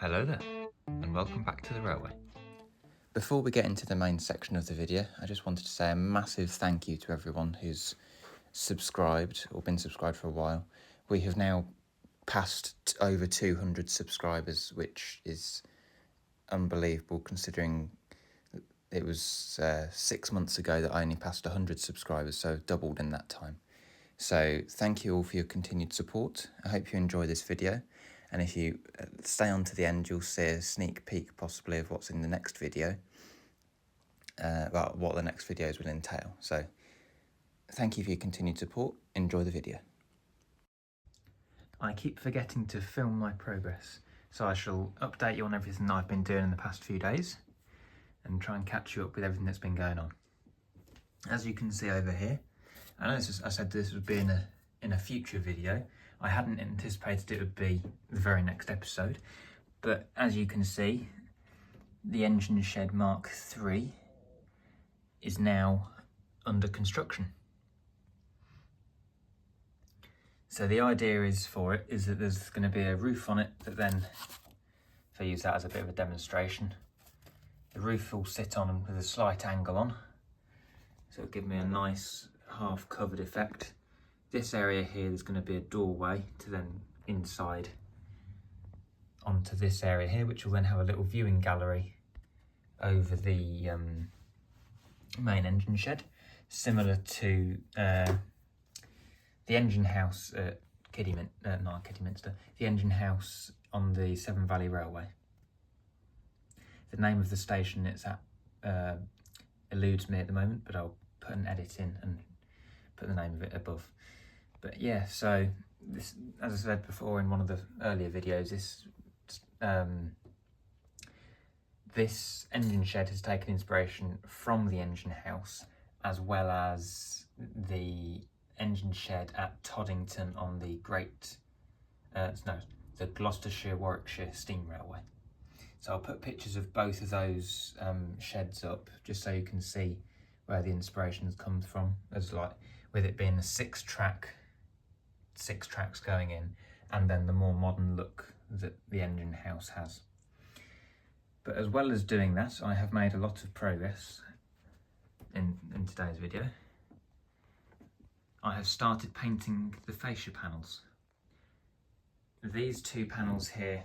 Hello there, and welcome back to the railway. Before we get into the main section of the video, I just wanted to say a massive thank you to everyone who's subscribed or been subscribed for a while. We have now passed over 200 subscribers, which is unbelievable considering it was 6 months ago that I only passed 100 subscribers, so doubled in that time. So thank you all for your continued support. I hope you enjoy this video, and if you stay on to the end, you'll see a sneak peek possibly of what's in the next video, about what the next videos will entail. So thank you for your continued support. Enjoy the video. I keep forgetting to film my progress, so I shall update you on everything I've been doing in the past few days and try and catch you up with everything that's been going on. As you can see over here, I know I said this would be in a future video. I hadn't anticipated it would be the very next episode, but as you can see, the engine shed Mark III is now under construction. So the idea is that there's going to be a roof on it that then, if I use that as a bit of a demonstration, the roof will sit on with a slight angle on, so it'll give me a nice half covered effect. This area here, there's going to be a doorway to then inside onto this area here, which will then have a little viewing gallery over the main engine shed, similar to the engine house at Kidderminster, the engine house on the Severn Valley Railway. The name of the station it's at eludes me at the moment, but I'll put an edit in and put the name of it above. But yeah, so this, as I said before in one of the earlier videos, this engine shed has taken inspiration from the engine house, as well as the engine shed at Toddington on the the Gloucestershire-Warwickshire Steam Railway. So I'll put pictures of both of those sheds up, just so you can see where the inspirations come from, as like with it being a six tracks going in, and then the more modern look that the engine house has. But as well as doing that, I have made a lot of progress in today's video. I have started painting the fascia panels. These two panels here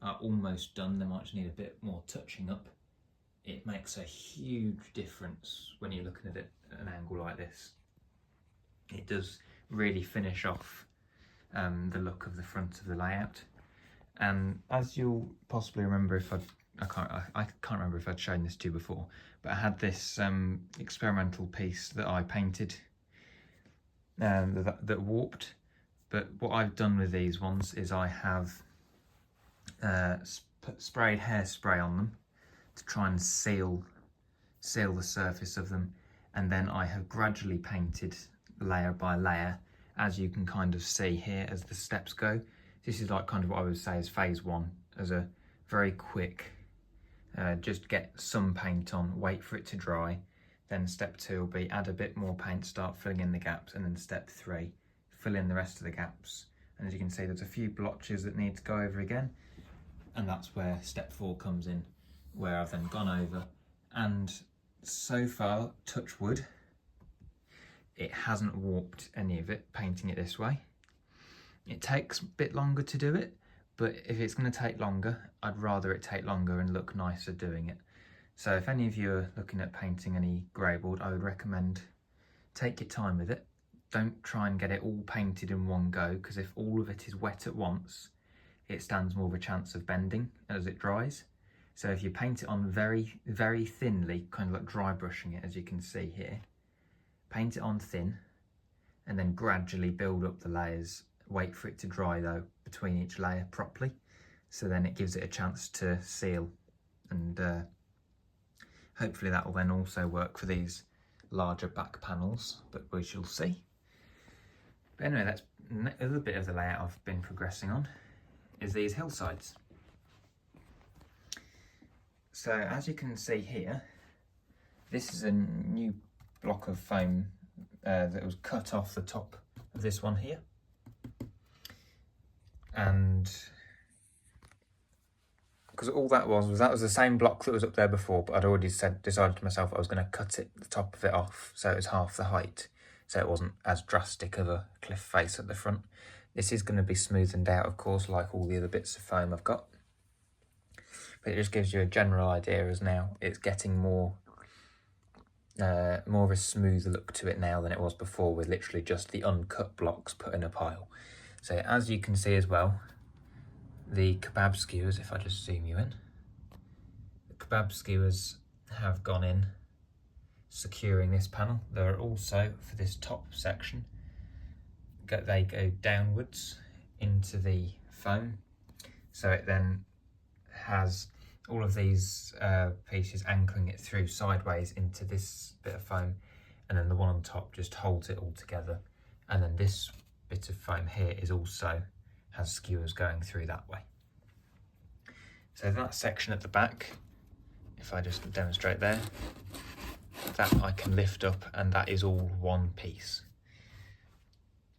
are almost done. They might just need a bit more touching up. It makes a huge difference when you're looking at it at an angle like this. It does really finish off the look of the front of the layout. And as you'll possibly remember, I can't remember if I'd shown this to you before, but I had this experimental piece that I painted that warped. But what I've done with these ones is I have sprayed hairspray on them to try and seal the surface of them, and then I have gradually painted layer by layer, as you can kind of see here as the steps go. This is like kind of what I would say is phase one, as a very quick just get some paint on, wait for it to dry. Then step two will be add a bit more paint, start filling in the gaps, and then step three, fill in the rest of the gaps. And as you can see, there's a few blotches that need to go over again, and that's where step four comes in, where I've then gone over, and so far, touch wood, it hasn't warped any of it, painting it this way. It takes a bit longer to do it, but if it's going to take longer, I'd rather it take longer and look nicer doing it. So if any of you are looking at painting any grey board, I would recommend take your time with it. Don't try and get it all painted in one go, because if all of it is wet at once, it stands more of a chance of bending as it dries. So if you paint it on very, very thinly, kind of like dry brushing it, as you can see here, paint it on thin, and then gradually build up the layers. Wait for it to dry though, between each layer properly, so then it gives it a chance to seal, and hopefully that will then also work for these larger back panels, but we shall see. But anyway, that's another bit of the layout I've been progressing on, is these hillsides. So as you can see here, this is a new block of foam that was cut off the top of this one here. And because all that was the same block that was up there before, but I'd already decided to myself I was going to cut it, the top of it off, so it was half the height, so it wasn't as drastic of a cliff face at the front. This is going to be smoothened out, of course, like all the other bits of foam I've got. But it just gives you a general idea as now it's getting more of a smooth look to it now than it was before, with literally just the uncut blocks put in a pile. So as you can see as well, the kebab skewers, if I just zoom you in, the kebab skewers have gone in, securing this panel. There are also, for this top section, they go downwards into the foam, so it then has all of these pieces anchoring it through sideways into this bit of foam, and then the one on top just holds it all together, and then this bit of foam here is also has skewers going through that way. So that section at the back, if I just demonstrate there, that I can lift up, and that is all one piece.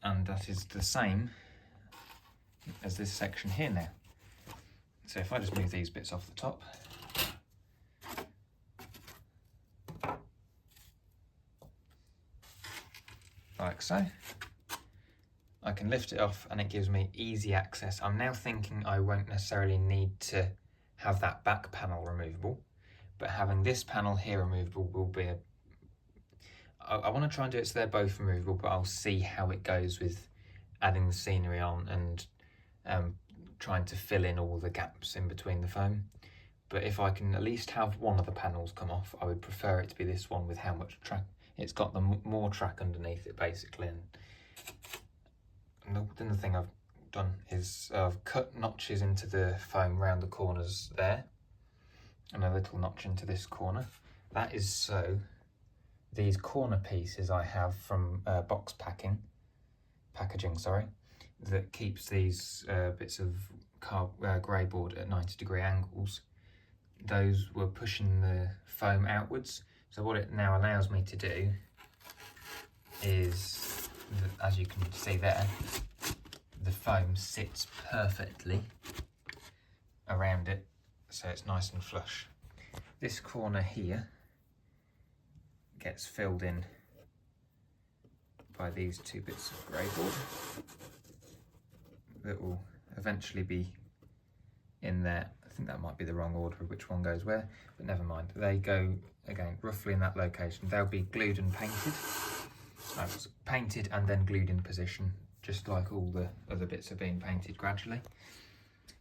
And that is the same as this section here now. So if I just move these bits off the top, like so, I can lift it off and it gives me easy access. I'm now thinking I won't necessarily need to have that back panel removable, but having this panel here removable will be I want to try and do it so they're both removable, but I'll see how it goes with adding the scenery on and trying to fill in all the gaps in between the foam. But if I can at least have one of the panels come off, I would prefer it to be this one with how much track. It's got the more track underneath it basically. And the thing I've done is I've cut notches into the foam round the corners there, and a little notch into this corner. That is so these corner pieces I have from box packaging, that keeps these bits of grey board at 90-degree angles. Those were pushing the foam outwards. So what it now allows me to do is, as you can see there, the foam sits perfectly around it, so it's nice and flush. This corner here gets filled in by these two bits of grey board that will eventually be in there. I think that might be the wrong order of which one goes where, but never mind. They go, again, roughly in that location. They'll be glued and painted. Painted and then glued in position, just like all the other bits are being painted gradually.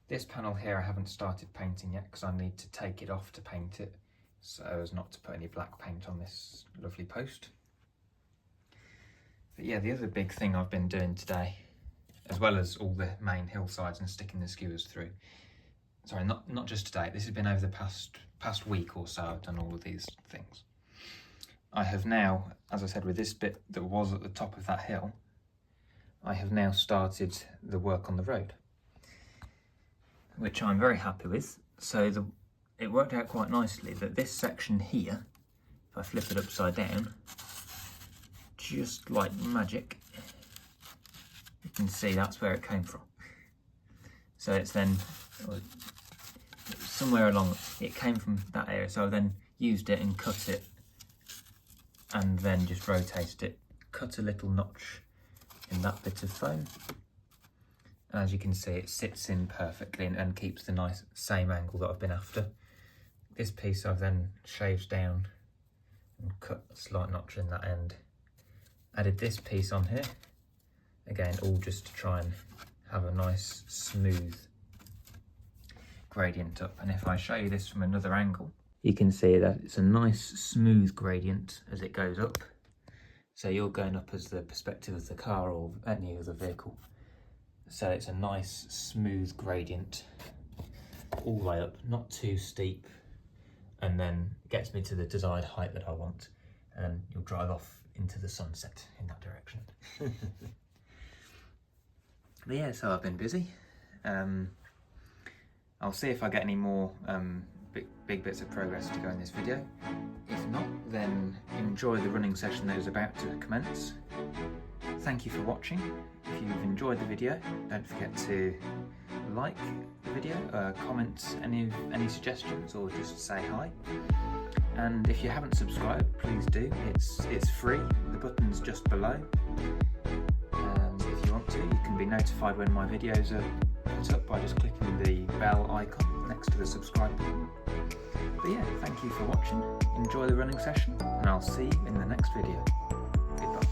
This panel here I haven't started painting yet because I need to take it off to paint it, so as not to put any black paint on this lovely post. But yeah, the other big thing I've been doing today, as well as all the main hillsides and sticking the skewers through, sorry, not just today, this has been over the past week or so I've done all of these things. I have now, as I said, with this bit that was at the top of that hill, I have now started the work on the road, which I'm very happy with. So it worked out quite nicely that this section here, if I flip it upside down, just like magic, you can see that's where it came from. So it's then somewhere along, it came from that area, so I then used it and cut it, and then just rotated it, cut a little notch in that bit of foam. And as you can see, it sits in perfectly and keeps the nice same angle that I've been after. This piece I've then shaved down and cut a slight notch in that end. Added this piece on here, again, all just to try and have a nice smooth gradient up. And if I show you this from another angle, you can see that it's a nice smooth gradient as it goes up. So you're going up as the perspective of the car or any other vehicle. So it's a nice smooth gradient all the way up, not too steep, and then gets me to the desired height that I want, and you'll drive off into the sunset in that direction. But yeah, so I've been busy. I'll see if I get any more big bits of progress to go in this video. If not, then enjoy the running session that is about to commence. Thank you for watching. If you've enjoyed the video, don't forget to like the video, comment any suggestions, or just say hi. And if you haven't subscribed, please do. It's free. The button's just below. If you want to, you can be notified when my videos are put up by just clicking the bell icon next to the subscribe button. But yeah, thank you for watching. Enjoy the running session, and I'll see you in the next video. Goodbye.